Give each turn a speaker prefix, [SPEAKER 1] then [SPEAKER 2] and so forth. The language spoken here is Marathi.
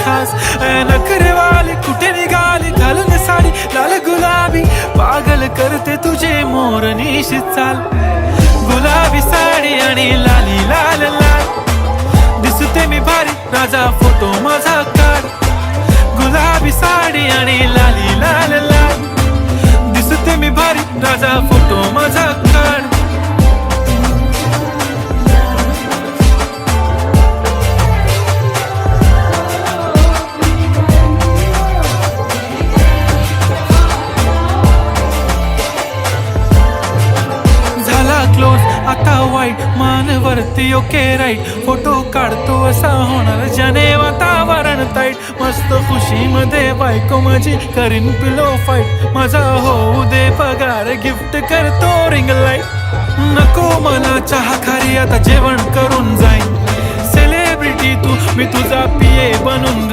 [SPEAKER 1] खास नखरेवाली कुठे निघाली घालून साडी लाल गुलाबी पागल करते तुझे मोरनीशी चाल गुलाबी साडी आणि लाली लाल लाल दिसते मी भारी राजा फोटो माझा काढ गुलाबी साडी आणि लाली लाल लाल दिसते मी भारी राजा फोटो माझा काढ क्लोज आता वाईट मानवरती ओके राईट फोटो काढतो असा होणार ज्याने वातावरण ताईट मस्त खुशीमध्ये बायको माझी करीन पिलो फाईट माझा होऊ दे पगार गिफ्ट करतो रिंग लाईट नको मला चहा खारी आता जेवण करून जाईन सेलिब्रिटी तू मी तुझा पिये बनून